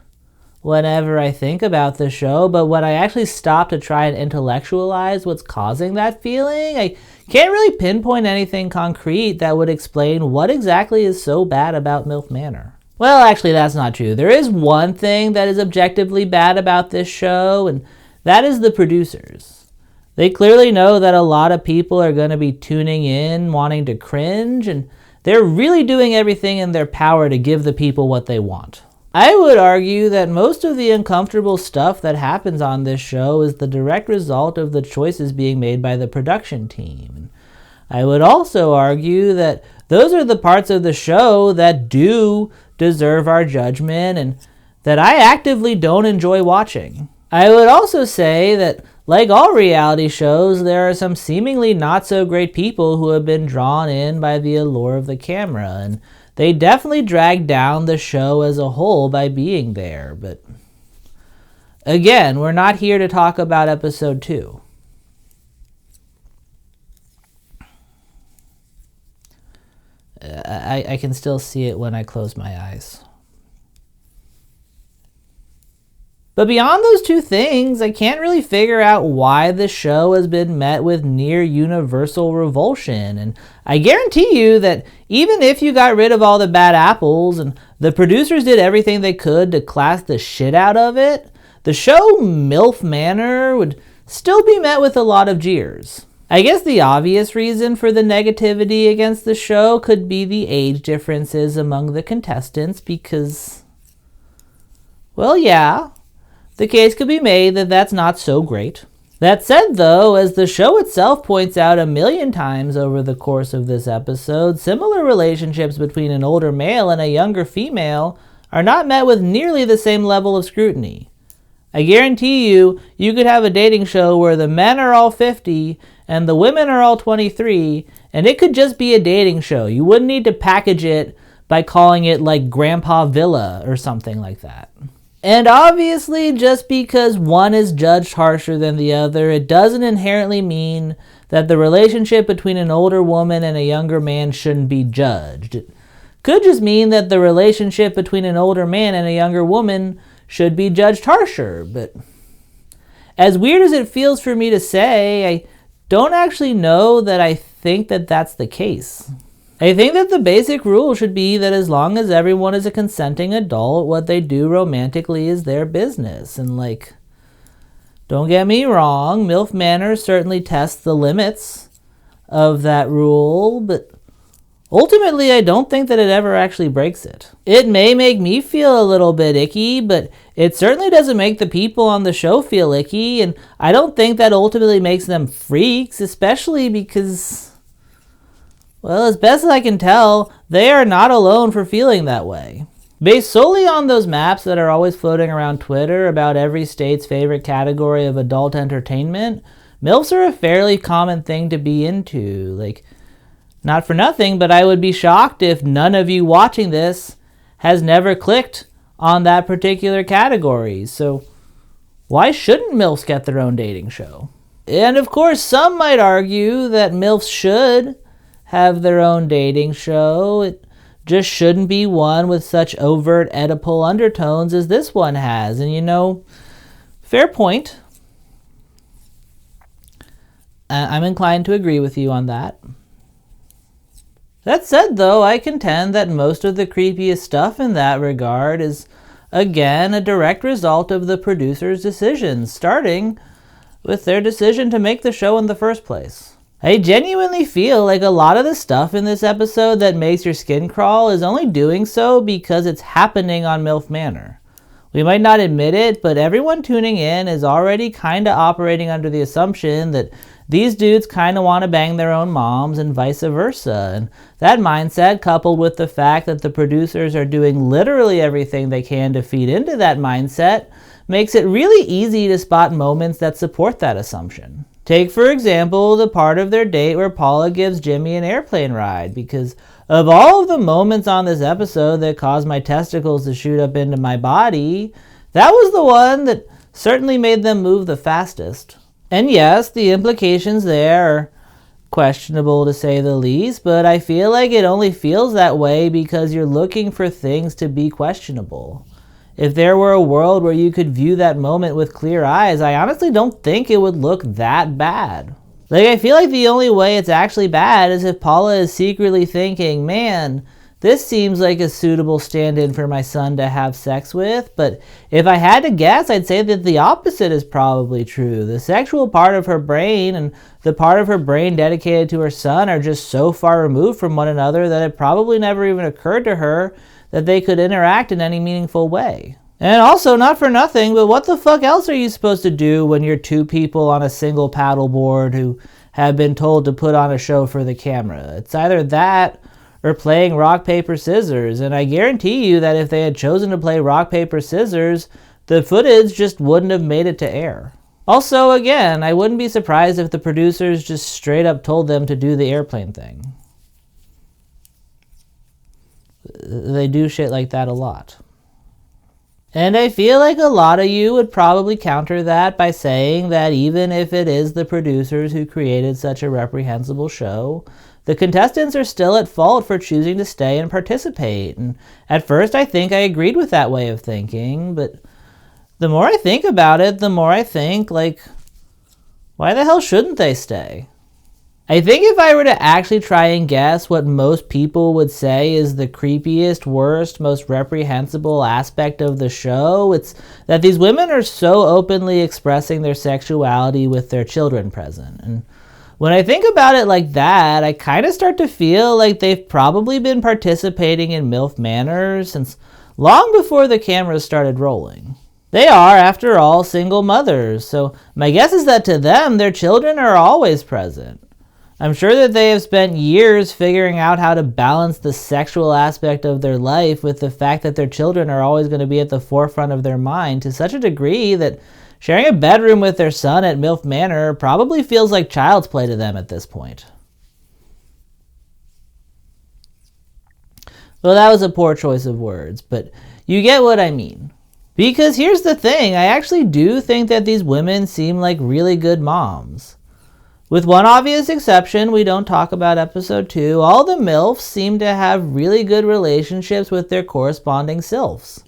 [SPEAKER 1] whenever I think about the show, but when I actually stop to try and intellectualize what's causing that feeling, I can't really pinpoint anything concrete that would explain what exactly is so bad about MILF Manor. Well, actually, that's not true. There is one thing that is objectively bad about this show, and that is the producers. They clearly know that a lot of people are going to be tuning in, wanting to cringe, and they're really doing everything in their power to give the people what they want. I would argue that most of the uncomfortable stuff that happens on this show is the direct result of the choices being made by the production team. I would also argue that those are the parts of the show that do deserve our judgment and that I actively don't enjoy watching. I would also say that, like all reality shows, there are some seemingly not so great people who have been drawn in by the allure of the camera, and they definitely drag down the show as a whole by being there, but again, we're not here to talk about episode 2. I can still see it when I close my eyes. But beyond those 2 things, I can't really figure out why the show has been met with near universal revulsion. And I guarantee you that even if you got rid of all the bad apples and the producers did everything they could to class the shit out of it, the show MILF Manor would still be met with a lot of jeers. I guess the obvious reason for the negativity against the show could be the age differences among the contestants because, well, yeah, the case could be made that that's not so great. That said, though, as the show itself points out a million times over the course of this episode, similar relationships between an older male and a younger female are not met with nearly the same level of scrutiny. I guarantee you could have a dating show where the men are all 50 and the women are all 23, and it could just be a dating show. You wouldn't need to package it by calling it like Grandpa Villa or something like that. And obviously, just because one is judged harsher than the other, it doesn't inherently mean that the relationship between an older woman and a younger man shouldn't be judged. It could just mean that the relationship between an older man and a younger woman should be judged harsher. But as weird as it feels for me to say, I don't actually know that I think that that's the case. I think that the basic rule should be that as long as everyone is a consenting adult, what they do romantically is their business. And don't get me wrong, MILF Manor certainly tests the limits of that rule, but ultimately I don't think that it ever actually breaks it. It may make me feel a little bit icky, but it certainly doesn't make the people on the show feel icky, and I don't think that ultimately makes them freaks, especially because, well, as best as I can tell, they are not alone for feeling that way. Based solely on those maps that are always floating around Twitter about every state's favorite category of adult entertainment, MILFs are a fairly common thing to be into. Not for nothing, but I would be shocked if none of you watching this has never clicked on that particular category. So why shouldn't MILFs get their own dating show? And of course, some might argue that MILFs should have their own dating show. It just shouldn't be one with such overt Oedipal undertones as this one has. And fair point. I'm inclined to agree with you on that. That said, though, I contend that most of the creepiest stuff in that regard is, again, a direct result of the producer's decisions, starting with their decision to make the show in the first place. I genuinely feel like a lot of the stuff in this episode that makes your skin crawl is only doing so because it's happening on MILF Manor. We might not admit it, but everyone tuning in is already kinda operating under the assumption that these dudes kinda wanna bang their own moms and vice versa, and that mindset, coupled with the fact that the producers are doing literally everything they can to feed into that mindset, makes it really easy to spot moments that support that assumption. Take, for example, the part of their date where Paula gives Jimmy an airplane ride, because of all of the moments on this episode that caused my testicles to shoot up into my body, that was the one that certainly made them move the fastest. And yes, the implications there are questionable to say the least, but I feel like it only feels that way because you're looking for things to be questionable. If there were a world where you could view that moment with clear eyes, I honestly don't think it would look that bad. I feel like the only way it's actually bad is if Paula is secretly thinking, man, this seems like a suitable stand-in for my son to have sex with, but if I had to guess, I'd say that the opposite is probably true. The sexual part of her brain and the part of her brain dedicated to her son are just so far removed from one another that it probably never even occurred to her that they could interact in any meaningful way. And also, not for nothing, but what the fuck else are you supposed to do when you're two people on a single paddleboard who have been told to put on a show for the camera? It's either that or playing rock, paper, scissors, and I guarantee you that if they had chosen to play rock, paper, scissors, the footage just wouldn't have made it to air. Also, again, I wouldn't be surprised if the producers just straight up told them to do the airplane thing. They do shit like that a lot. And I feel like a lot of you would probably counter that by saying that even if it is the producers who created such a reprehensible show, the contestants are still at fault for choosing to stay and participate. And at first I think I agreed with that way of thinking, but the more I think about it, the more I think, why the hell shouldn't they stay? I think if I were to actually try and guess what most people would say is the creepiest, worst, most reprehensible aspect of the show, it's that these women are so openly expressing their sexuality with their children present. And when I think about it like that, I kind of start to feel like they've probably been participating in MILF Manor since long before the cameras started rolling. They are, after all, single mothers, so my guess is that to them, their children are always present. I'm sure that they have spent years figuring out how to balance the sexual aspect of their life with the fact that their children are always going to be at the forefront of their mind to such a degree that sharing a bedroom with their son at MILF Manor probably feels like child's play to them at this point. Well, that was a poor choice of words, but you get what I mean. Because here's the thing, I actually do think that these women seem like really good moms. With one obvious exception, we don't talk about episode 2, all the MILFs seem to have really good relationships with their corresponding SILFs.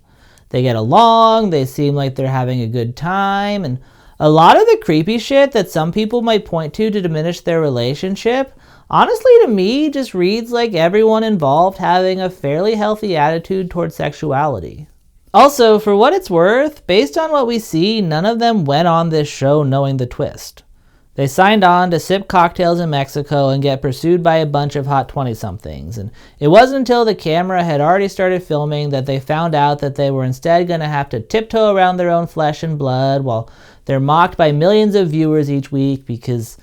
[SPEAKER 1] They get along, they seem like they're having a good time, and a lot of the creepy shit that some people might point to diminish their relationship, honestly to me just reads like everyone involved having a fairly healthy attitude towards sexuality. Also, for what it's worth, based on what we see, none of them went on this show knowing the twist. They signed on to sip cocktails in Mexico and get pursued by a bunch of hot 20-somethings, and it wasn't until the camera had already started filming that they found out that they were instead going to have to tiptoe around their own flesh and blood while they're mocked by millions of viewers each week, because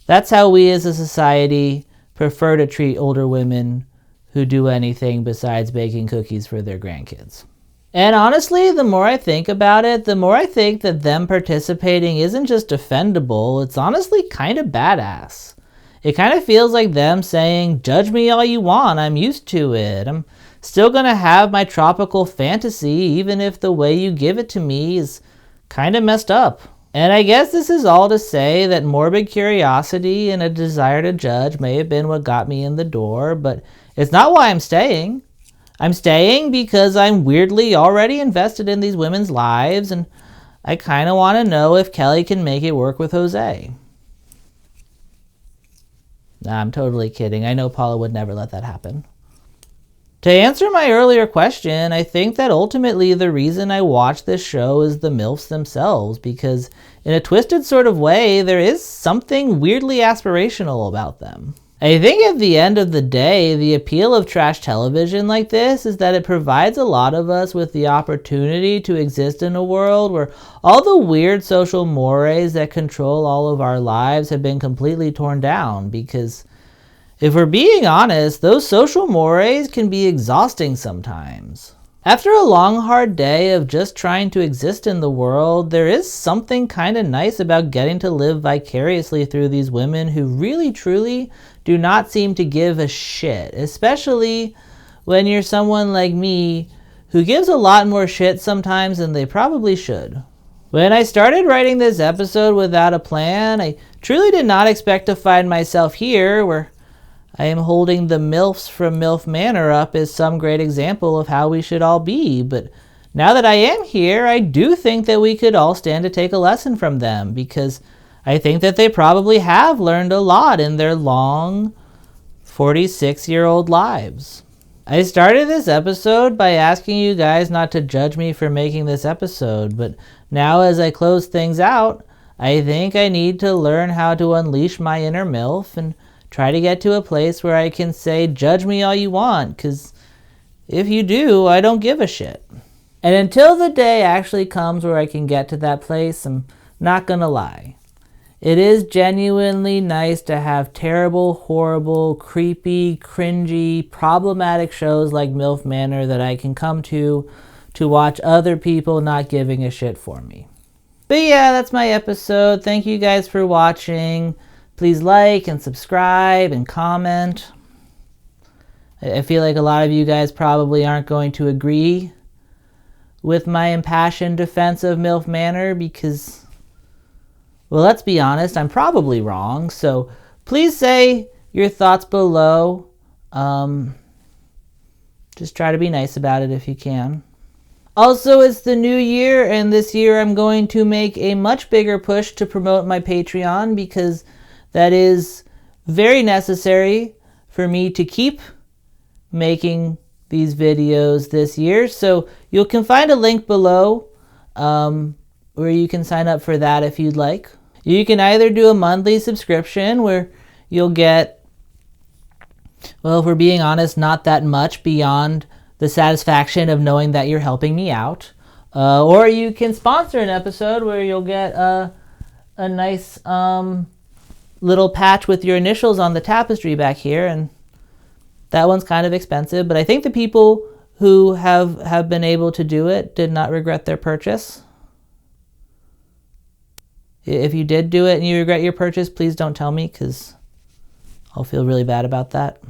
[SPEAKER 1] that's how we as a society prefer to treat older women who do anything besides baking cookies for their grandkids. And honestly, the more I think about it, the more I think that them participating isn't just defendable, it's honestly kind of badass. It kind of feels like them saying, judge me all you want, I'm used to it. I'm still gonna have my tropical fantasy even if the way you give it to me is kind of messed up. And I guess this is all to say that morbid curiosity and a desire to judge may have been what got me in the door, but it's not why I'm staying. I'm staying because I'm weirdly already invested in these women's lives, and I kind of want to know if Kelle can make it work with Jose. Nah, I'm totally kidding. I know Paola would never let that happen. To answer my earlier question, I think that ultimately the reason I watch this show is the MILFs themselves, because in a twisted sort of way, there is something weirdly aspirational about them. I think at the end of the day, the appeal of trash television like this is that it provides a lot of us with the opportunity to exist in a world where all the weird social mores that control all of our lives have been completely torn down, because if we're being honest, those social mores can be exhausting sometimes. After a long, hard day of just trying to exist in the world, there is something kind of nice about getting to live vicariously through these women who really, truly do not seem to give a shit, especially when you're someone like me who gives a lot more shit sometimes than they probably should. When I started writing this episode without a plan, I truly did not expect to find myself here, where I am holding the MILFs from MILF Manor up as some great example of how we should all be, but now that I am here, I do think that we could all stand to take a lesson from them, because I think that they probably have learned a lot in their long 46-year-old lives. I started this episode by asking you guys not to judge me for making this episode, but now as I close things out, I think I need to learn how to unleash my inner MILF and try to get to a place where I can say, judge me all you want, because if you do, I don't give a shit. And until the day actually comes where I can get to that place, I'm not gonna lie. It is genuinely nice to have terrible, horrible, creepy, cringy, problematic shows like MILF Manor that I can come to watch other people not giving a shit for me. But yeah, that's my episode. Thank you guys for watching. Please like and subscribe and comment. I feel like a lot of you guys probably aren't going to agree with my impassioned defense of MILF Manor because, well, let's be honest, I'm probably wrong. So please say your thoughts below. Just try to be nice about it if you can. Also, it's the new year, and this year I'm going to make a much bigger push to promote my Patreon because that is very necessary for me to keep making these videos this year. So you can find a link below where you can sign up for that if you'd like. You can either do a monthly subscription where you'll get, well, if we're being honest, not that much beyond the satisfaction of knowing that you're helping me out. Or you can sponsor an episode where you'll get a nice little patch with your initials on the tapestry back here, and that one's kind of expensive, but I think the people who have been able to do it did not regret their purchase. If you did do it and you regret your purchase, please don't tell me, because I'll feel really bad about that.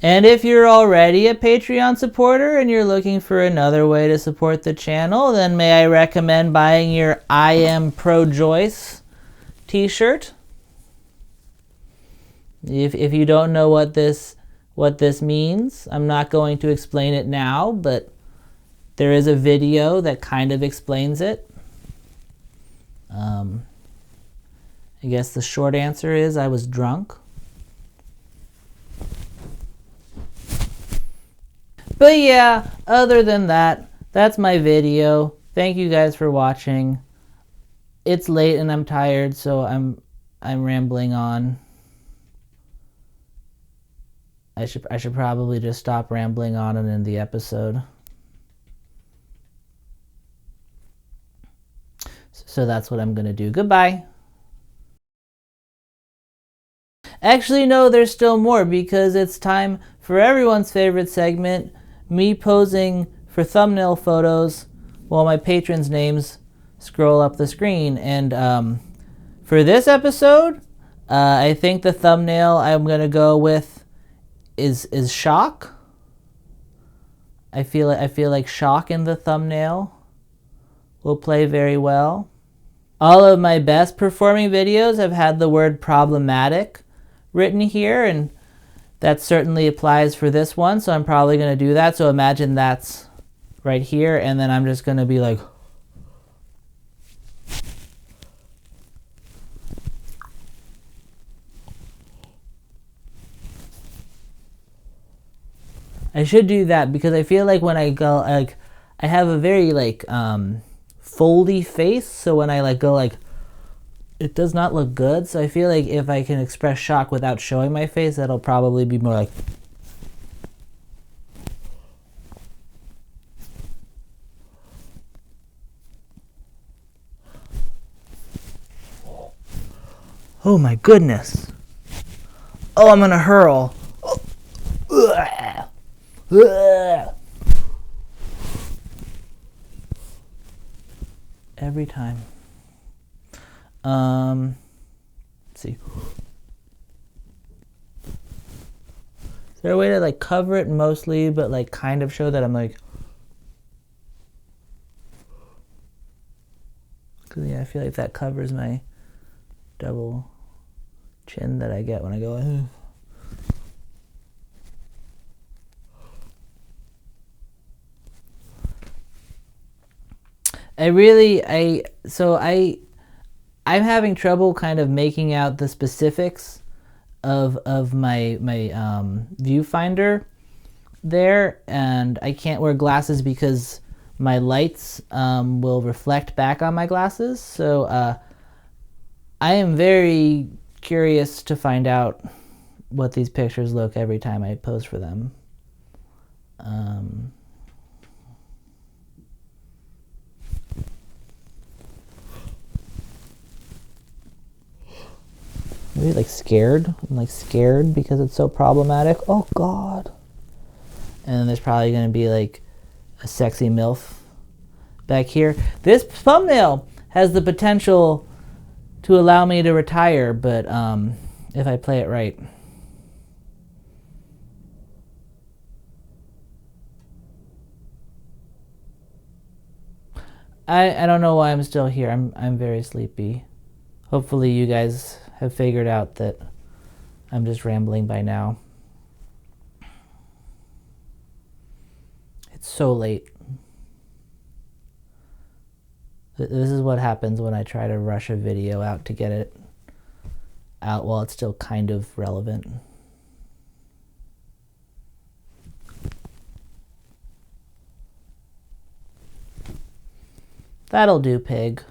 [SPEAKER 1] And if you're already a Patreon supporter and you're looking for another way to support the channel, then may I recommend buying your I Am Pro-Joyce t-shirt. If you don't know what this means, I'm not going to explain it now, but there is a video that kind of explains it. I guess the short answer is I was drunk. But yeah, other than that, that's my video. Thank you guys for watching. It's late and I'm tired, so I'm rambling on. I should probably just stop rambling on and end the episode. So that's what I'm gonna do. Goodbye. Actually, no, there's still more, because it's time for everyone's favorite segment, me posing for thumbnail photos while my patrons' names scroll up the screen. And for this episode, I think the thumbnail I'm gonna go with is shock. I feel like shock in the thumbnail will play very well. All of my best performing videos have had the word problematic written here, and that certainly applies for this one, so I'm probably going to do that. So imagine that's right here, and then I'm just going to be like, I should do that, because I feel like when I go, like, I have a very like foldy face, so when I like go like, it does not look good. So I feel like if I can express shock without showing my face, that'll probably be more like, oh my goodness, oh, I'm gonna hurl. Every time. Let's see. Is there a way to like cover it mostly, but like kind of show that I'm like, cause yeah, I feel like that covers my double chin that I get when I go. I'm having trouble kind of making out the specifics of my viewfinder there, and I can't wear glasses because my lights will reflect back on my glasses. So I am very curious to find out what these pictures look every time I pose for them. Maybe like scared. I'm like scared because it's so problematic. Oh God. And then there's probably gonna be like a sexy MILF back here. This thumbnail has the potential to allow me to retire, but if I play it right. I don't know why I'm still here. I'm very sleepy. Hopefully you guys have figured out that I'm just rambling by now. It's so late. This is what happens when I try to rush a video out to get it out while it's still kind of relevant. That'll do, pig.